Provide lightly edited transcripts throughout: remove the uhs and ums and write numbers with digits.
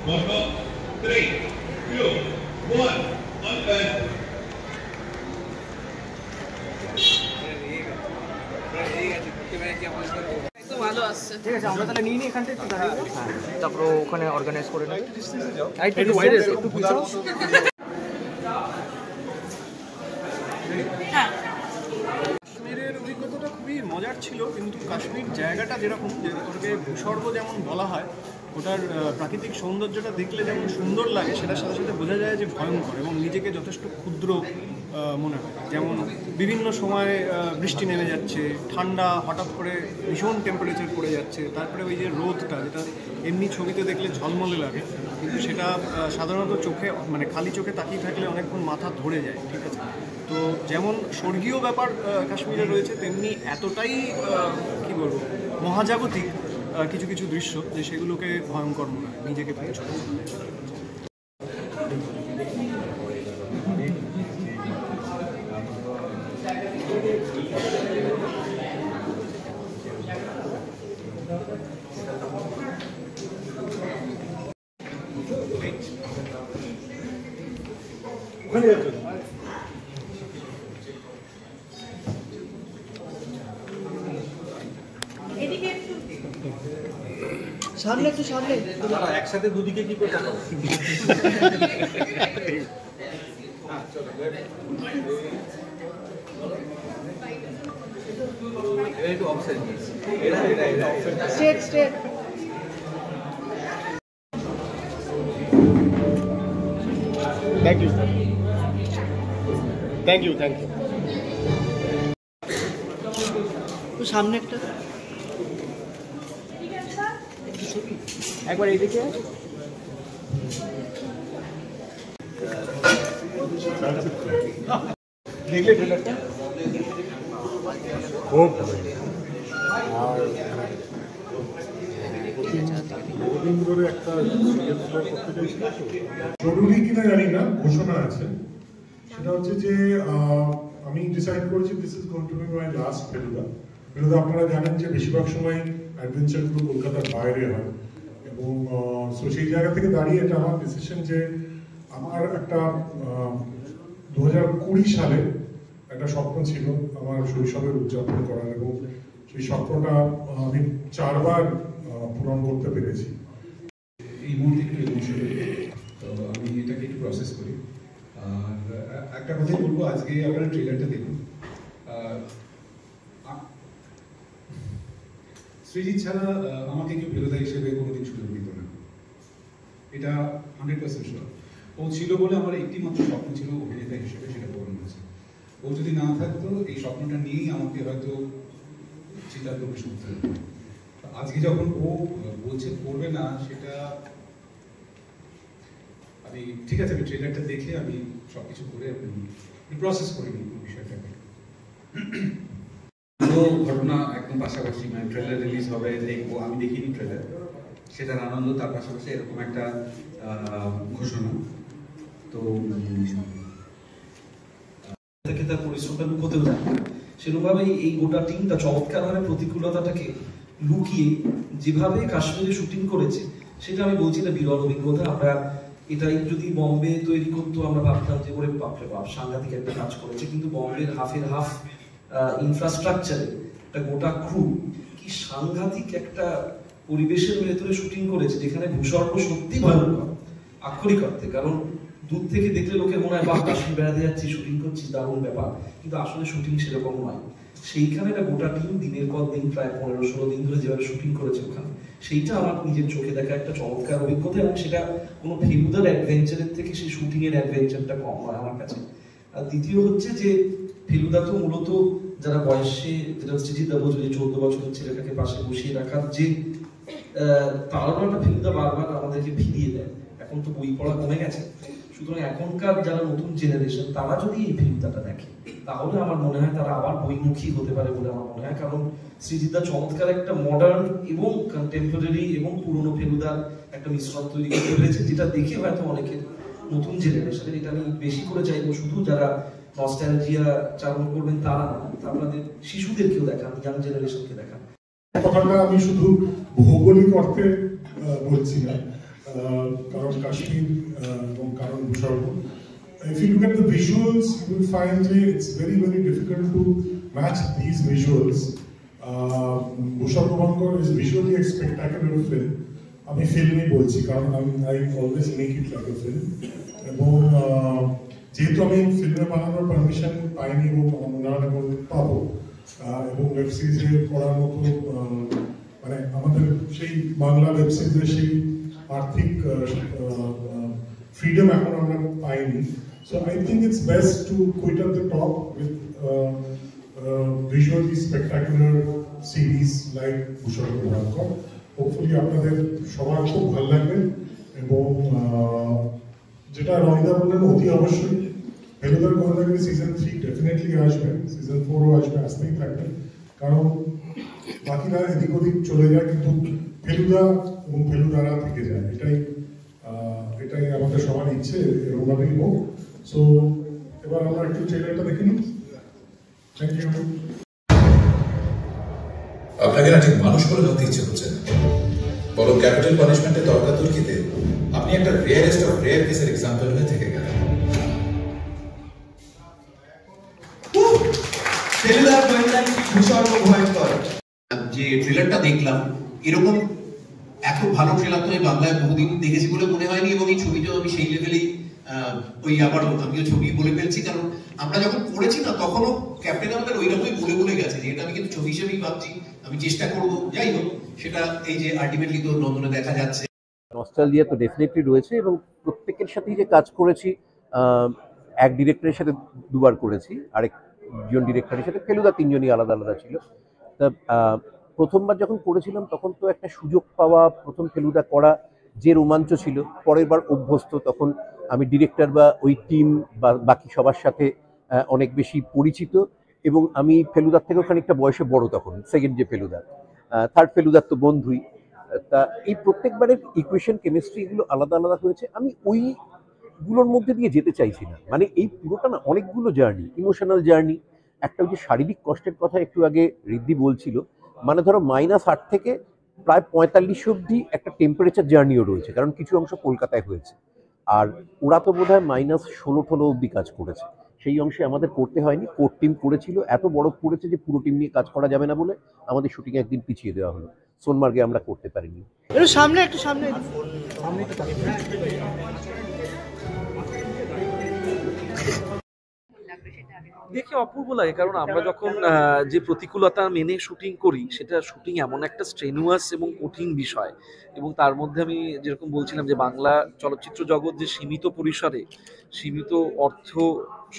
3, 2, 1, unbanned. ভালো আসছে, ঠিক আছে, আমরা তাহলে নিয়ে নিই এখান থেকে একটু দাঁড়াবো, তারপর ওখানে অর্গানাইজ করে নেব। একটু বাইরে একটু পিছাও। হ্যাঁ, কাশ্মীরের অভিজ্ঞতাটা খুবই মজার ছিল, কিন্তু কাশ্মীর জায়গাটা যেরকম, যে ওটাকে ভূস্বর্গ যেমন বলা হয়, ওটার প্রাকৃতিক সৌন্দর্যটা দেখলে যেমন সুন্দর লাগে, সেটার সাথে সাথে বোঝা যায় যে ভয়ঙ্কর এবং নিজেকে যথেষ্ট ক্ষুদ্র মনে হয়। যেমন বিভিন্ন সময় বৃষ্টি নেমে যাচ্ছে, ঠান্ডা হঠাৎ করে ভীষণ টেম্পারেচার পড়ে যাচ্ছে, তারপরে ওই যে রোদটা, যেটা এমনি ছবিতে দেখলে ঝলমলে লাগে, কিন্তু সেটা সাধারণত চোখে, মানে খালি চোখে তাকিয়ে থাকলে অনেকক্ষণ মাথা ধরে যায়, ঠিক আছে। তো যেমন স্বর্গীয় ব্যাপার কাশ্মীরে রয়েছে, তেমনি এতটাই কী বলবো, মহাজাগতিক কিছু কিছু দৃশ্য, যে সেগুলোকে ভয়ঙ্কর মনে হয়, নিজেকে ছোট মনে হয়। সামনে একটু সামনে, একসাথে দুদিকে কি করে দেখাবো? একটু offside, straight straight. Thank you, thank you, thank you. তো সামনে একটা, একবার এইদিকে দেখলে ট্রেলারটা খুব আর বহুদিন ধরে একটা করতে চাইছিল, জরুরি কিনা জানি না, ঘোষণা আছে। সেটা হচ্ছে যে আমি ডিসাইড করেছি this is going to B my last Feluda. Feluda আপনারা জানেন যে বেশিরভাগ সময় অ্যাডভেঞ্চারগুলো কলকাতার বাইরে হয়, এবং সো সেই জায়গা থেকে দাঁড়িয়ে এটা আমার ডিসিশন যে আমার একটা 2020 সালে একটা স্বপ্ন ছিল আমার শৈশবের উদযাপন করার, এবং সেই স্বপ্নটা আমি 4 বার পূরণ করতে পেরেছি। এই মুহূর্তে একটু ইমোশনাল, তো আমি এটাকে একটু প্রসেস করি। আর একটা কথাই বলবো, আজকে আপনারা ট্রেলারটা দেখুন। সৃজিত ছাড়া আমাকে কেউ ফেলুদা হিসেবে কোনোদিন সুযোগ দিত না, এটা 100% শিওর। ও ছিল বলে আমার একটি মাত্র স্বপ্ন ছিল অভিনেতা হিসেবে, সেটা পূরণ হয়েছে। ও যদি না থাকতো, এই স্বপ্নটা নিয়েই আমাকে হয়তো চিন্তার প্রবেশ করতে হতো। আজকে যখন ও বলছে করবে না, সেটা আমি ঠিক আছে, আমি ট্রেলারটা দেখে আমি সবকিছু করে প্রসেস করে নিই বিষয়টাকে। পুরো ঘটনা একদম পাশাপাশি, মানে ট্রেলার রিলিজ হবে, দেখবো, আমি দেখিনি ট্রেলার, সেটার আনন্দ, তার পাশাপাশি এরকম একটা ঘোষণা। তো তার পরিশ্রমটা লুকোতেও যায়, সেরকমভাবে এই গোটা টিমটা চমৎকারভাবে প্রতিকূলতাটাকে লুকিয়ে যেভাবে কাশ্মীরে শুটিং করেছে, সেটা আমি বলছি না বিরল অভিজ্ঞতা। আমরা এটাই যদি বম্বে তৈরি করতো, আমরা ভাবতাম যে ওরে বাপরে বাপ, সাংঘাতিক একটা কাজ করেছে, কিন্তু বম্বের হাফের হাফ ইনফ্রাস্ট্রাকচারে একটা গোটা ক্রু কি সাংঘাতিক একটা পরিবেশের ভেতরে শুটিং করেছে, যেখানে ভূস্বর্গ সত্যি ভয়ঙ্কর আক্ষরিক অর্থে। কারণ দূর থেকে দেখলে লোকের মনে হয় বাহ, কাশ্মীর বেড়াতে যাচ্ছি, শুটিং করছি, দারুণ ব্যাপার, কিন্তু আসলে শুটিং সেরকম নয়। সেইখানে একটা গোটা টিম দিনের পর দিন, প্রায় 15-16 দিন ধরে যেভাবে শুটিং করেছে ওখানে, সেইটা আমার নিজের চোখে দেখা একটা চমৎকার অভিজ্ঞতা, এবং সেটা কোনো ফেলুদার অ্যাডভেঞ্চারের থেকে সেই শুটিং এর অ্যাডভেঞ্চারটা কম হয় আমার কাছে। আর দ্বিতীয় হচ্ছে যে ফেলুদা তো মূলত যারা বয়সে, যেটা সৃজিত দা বলছে, 14 বছরের ছেলেটাকে পাশে বসিয়ে রাখার যে তাড়নাটা ফেলুদা বারবার আমাদেরকে ফিরিয়ে দেয়। এখন তো বই পড়া কমে গেছে, সুতরাং এখনকার যারা নতুন জেনারেশন, তারা যদি এই ফিল্মটা দেখে, তাহলে আমার মনে হয় তারা আবার বইমুখী হতে পারে বলে আমার মনে হয়। কারণ সৃজিতদা চমৎকার একটা মডার্ন এবং কন্টেম্পোরারি এবং পুরনো ফেলুদার একটা মিশ্রণ তৈরি করতে পেরেছে, যেটা দেখে হয়তো অনেকের নতুন জেনারেশনের, এটা আমি বেশি করে চাইবো শুধু যারা নস্টালজিয়া চালন করবেন তারা না, আপনাদের শিশুদেরকেও দেখান, ইয়াং জেনারেশনকে দেখান। কথাটা আমি শুধু ভৌগোলিক অর্থে বলছি না, কারণ কাশ্মীর এবং কারণ ভূস্বর্গ। If you look at the visuals, you will find that it's very, very difficult to match these visuals. Bhushargo Bankor is visually a spectacular film. আমি ফিল্মই বলছি কারণ I always make it like a film. এবং যেহেতু আমি ফিল্মে বানানোর permission পাইনি এবং ওনারা পাবো এবং ওয়েব সিরিজে করার মতো মানে আমাদের সেই বাংলা ওয়েব সিরিজের সেই আর্থিক ফ্রিডম এখন আমরা পাইনি। So I think it's best to quit at the top with visually spectacular series like Bhushargo Bankor. Hopefully আপনাদের সবার খুব ভালো লাগবে এবং যেটা রনিদা বললেন অতি অবশ্যই ফেলুদার গোয়েন্দাগিরি সিজন 3 ডেফিনেটলি আসবে, সিজন 4ও আসবে, আসতেই থাকবে কারণ বাকিরা এদিক ওদিক চলে যায় কিন্তু ফেলুদা এবং ফেলুদারা থেকে যায়, এটাই আমাদের সবার ইচ্ছে, এরকমভাবেই হোক। সো এবার আমরা একটু ট্রেলারটা দেখে নিই। Thank you. আপনাকে না ঠিক মানুষ করে ধরতে ইচ্ছে হচ্ছে না, বরং ক্যাপিটাল পানিশমেন্টের তর্কাতর্কিতে আপনি একটা রেয়ারেস্ট অফ রেয়ার কেসের এক্সাম্পল হয়ে থেকে গেলেন। যে ট্রেলারটা দেখলাম এরকম এত ভালো ট্রেলার তো আমি বাংলায় বহুদিন দেখেছি বলে মনে হয়নি এবং এই ছবিটাও আমি সেই লেভেলেই ওই আবার আমিও ছবি বলে ফেলছি কারণ আমরা যখন পড়েছি না তখনও ক্যাপ্টেন আমাদের ওই রকমই বলে গেছে যে এটা আমি কিন্তু ছবি হিসেবেই ভাবছি, আমি চেষ্টা করবো, যাই হোক সেটা এই যে আলটিমেটলি তো নন্দনে দেখা যাচ্ছে। নস্টালজিয়া তো ডেফিনেটলি রয়েছে এবং প্রত্যেকের সাথেই যে কাজ করেছি, এক ডিরেক্টরের সাথে দুবার করেছি, আরেকজন ডিরেক্টরের সাথে ফেলুদা, তিনজনই আলাদা আলাদা ছিল। তা প্রথমবার যখন করেছিলাম তখন তো একটা সুযোগ পাওয়া, প্রথম ফেলুদা করা যে রোমাঞ্চ ছিল, পরের বার অভ্যস্ত, তখন আমি ডিরেক্টর বা ওই টিম বা বাকি সবার সাথে অনেক বেশি পরিচিত এবং আমি ফেলুদার থেকেও খানিকটা বয়সে বড় তখন, সেকেন্ড যে ফেলুদা, থার্ড ফেলুদার তো বন্ধুই। তা এই প্রত্যেকবারের ইকুয়েশন কেমিস্ট্রি এগুলো আলাদা আলাদা হয়েছে, আমি ওইগুলোর মধ্যে দিয়ে যেতে চাইছি না। মানে এই পুরোটা না অনেকগুলো জার্নি, ইমোশনাল জার্নি, একটা ওই যে শারীরিক কষ্টের কথা একটু আগে ঋদ্ধি বলছিল, মানে ধরো -8 থেকে প্রায় 45 অবধি একটা টেম্পারেচার জার্নিও রয়েছে, কারণ কিছু অংশ কলকাতায় হয়েছে, আর ওরা তো বোধ হয় -16 অবধি কাজ করেছে, সেই অংশে আমাদের করতে হয়নি, কোর টিম করেছিল, এত বরফ পড়েছে যে পুরো টিম নিয়ে কাজ করা যাবে না বলে আমাদের শুটিং একদিন পিছিয়ে দেওয়া হলো, সোনমার্গে আমরা করতে পারিনি। একটু সামনে, একটু সামনে। দেখে অপূর্ব লাগে, কারণ আমরা যখন যে প্রতিকূলতা মেনে শুটিং করি, সেটা শুটিং এমন একটা স্ট্রেনুয়াস এবং কঠিন বিষয়, এবং তার মধ্যে আমি যেরকম বলছিলাম যে বাংলা চলচ্চিত্র জগৎ যে সীমিত পরিসরে সীমিত অর্থ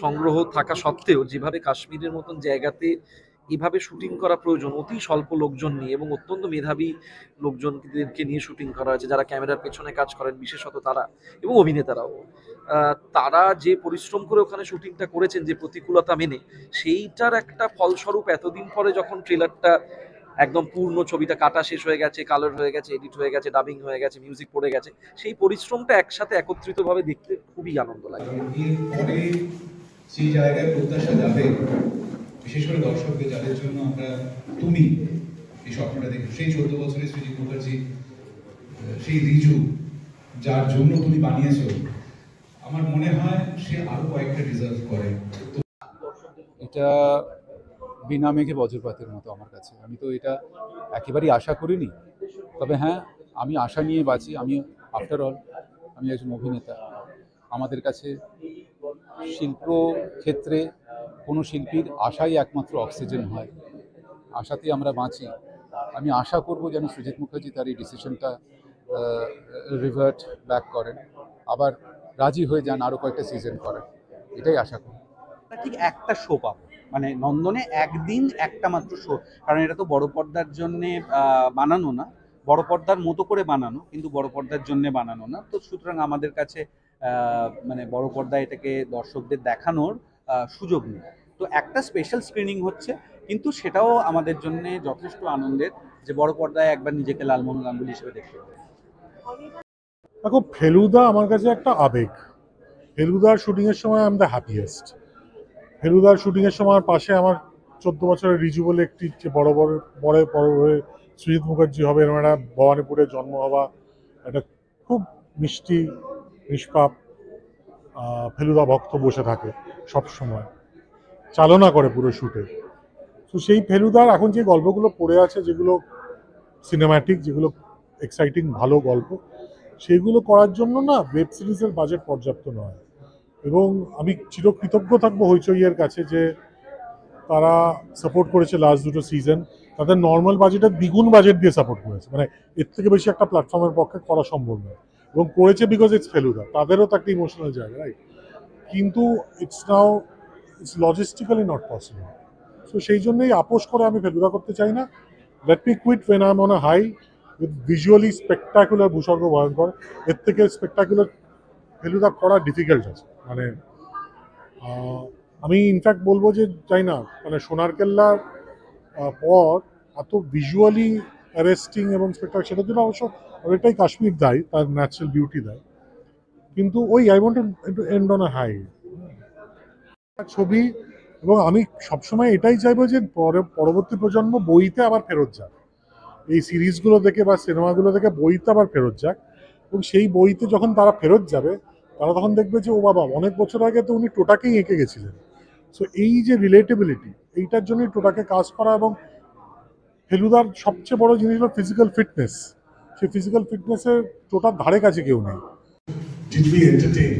সংগ্রহ থাকা সত্ত্বেও যেভাবে কাশ্মীরের মতন জায়গাতে এভাবে শুটিং করা প্রয়োজন, অতি স্বল্প লোকজন নিয়ে এবং অত্যন্ত মেধাবী লোকজনদেরকে নিয়ে শুটিং করা হয়েছে, যারা ক্যামেরার পেছনে কাজ করেন বিশেষত তারা, এবং অভিনেতারাও, তারা যে পরিশ্রম করে ওখানে শুটিংটা করেছেন যে প্রতিকূলতা মেনে, সেইটার একটা ফলস্বরূপ এতদিন পরে যখন ট্রেলারটা একদম পূর্ণ, ছবিটা কাটা শেষ হয়ে গেছে, কালার হয়ে গেছে, এডিট হয়ে গেছে, ডাবিং হয়ে গেছে, মিউজিক পড়ে গেছে, সেই পরিশ্রমটা একসাথে একত্রিতভাবে দেখতে খুবই আনন্দ লাগে। এরপরে সেই জায়গায় প্রত্যাশা যাবে, বিশেষ করে দর্শকদের যাদের জন্য আমরা তুমি এই স্বপ্নটা দেখি, সেই 14 বছরের সৃজিত মুখার্জি, সেই রিজু যার জন্য তুমি বানিয়েছো, আমার মনে হয় সে আরো কয়েকটা ডিজার্ভ করে। এটা বিনা মেঘে বজ্রপাতের মতো আমার কাছে, আমি তো এটা একেবারেই আশা করিনি, তবে হ্যাঁ আমি আশা নিয়ে বাঁচি। আমি আফটার অল আমি একজন অভিনেতা, আমাদের কাছে শিল্প ক্ষেত্রে কোনো শিল্পীর আশাই একমাত্র অক্সিজেন হয়, আশাতে আমরা বাঁচি। আমি আশা করব যেন সৃজিত মুখার্জি তার এই ডিসিশনটা রিভার্ট ব্যাক করেন, আবার রাজি হয়ে যান আরও কয়েকটা সিজন করেন, এটাই আশা করি। ঠিক একটা শো পাবো, মানে নন্দনে একদিন একটা মাত্র শো, কারণ এটা তো বড় পর্দার জন্যে বানানো না, বড় পর্দার মতো করে বানানো, কিন্তু বড় পর্দার জন্যে বানানো না। তো সুতরাং আমাদের কাছে মানে বড় পর্দায় এটাকে দর্শকদের দেখানোর সুযোগ নেই। তো একটা স্পেশাল স্ক্রিনিং হচ্ছে, কিন্তু সেটাও আমাদের জন্য যথেষ্ট আনন্দের যে বড় পর্দায় একবার নিজেকে লালমোহন গাঙ্গুলি হিসেবে দেখতে পাবো। দেখো, ফেলুদা আমার কাছে একটা আবেগ। ফেলুদার শুটিংয়ের সময় আই এম দ্য হ্যাপিয়েস্ট। ফেলুদার শুটিংয়ের সময় পাশে আমার 14 বছরের রিজু বলে একটি বড় সৃজিত মুখার্জি হবে, এরকম একটা ভবানীপুরে জন্ম হওয়া একটা খুব মিষ্টি নিষ্পাপ ফেলুদা ভক্ত বসে থাকে সব সময়, চালনা করে পুরো শুটে। তো সেই ফেলুদার এখন যে গল্পগুলো পড়ে আছে, যেগুলো সিনেম্যাটিক, যেগুলো এক্সাইটিং ভালো গল্প, সেগুলো করার জন্য না ওয়েব সিরিজের বাজেট পর্যাপ্ত নয়। এবং আমি চিরকৃতজ্ঞ থাকবো হইচইয়ের কাছে যে তারা সাপোর্ট করেছে লাস্ট দুটো সিজন। তাদের নর্মাল বাজেটের দ্বিগুণ বাজেট দিয়ে সাপোর্ট করেছে, মানে এর থেকে বেশি একটা প্ল্যাটফর্মের পক্ষে করা সম্ভব নয়। এবং করেছে বিকজ ইটস ফেলুদা, তাদেরও তো একটা ইমোশনাল জায়গা, রাইট? কিন্তু it's logistically not possible. So সেই জন্যই আপোষ করে আমি ফেলুদা করতে চাই না। Let me quit when I am on a high with visually spectacular ভূস্বর্গ ভয়ঙ্কর। এর থেকে স্পেকটাকুলার ফেলুদা করা ডিফিকাল্ট আছে। মানে আমি ইনফ্যাক্ট বলবো যে চাই না, মানে সোনার কেল্লার পর এত ভিজুয়ালি অ্যারেস্টিং এবং স্পেকটাকুলার, সেটার জন্য অবশ্য অনেকটাই কাশ্মীর দায়ী, তার ন্যাচারাল বিউটি দেয়। কিন্তু ওই I want to end on a high ছবি। এবং আমি সবসময় এটাই চাইবো যে পরবর্তী প্রজন্ম বইতে আবার ফেরত যাক, এই সিরিজগুলো দেখে বা সিনেমাগুলো দেখে বইতে আবার ফেরত যাক। এবং সেই বইতে যখন তারা ফেরত যাবে, তারা তখন দেখবে যে ও বাবা, অনেক বছর আগে তো উনি টোটাকেই এঁকে গেছিলেন। সো এই যে রিলেটেবিলিটি, এইটার জন্যই টোটাকে কাজ করা। এবং ফেলুদার সবচেয়ে বড় জিনিস হলো ফিজিক্যাল ফিটনেস। সেই ফিজিক্যাল ফিটনেসের টোটার ধারে কাছে কেউ নেই। ডিড উই এন্টারটেইন,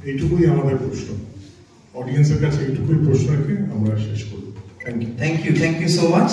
এইটুকুই আমাদের প্রশ্ন। অডিয়েন্সের কাছে এইটুকুই প্রশ্ন রেখে আমরা শেষ করব। Thank you thank you so much.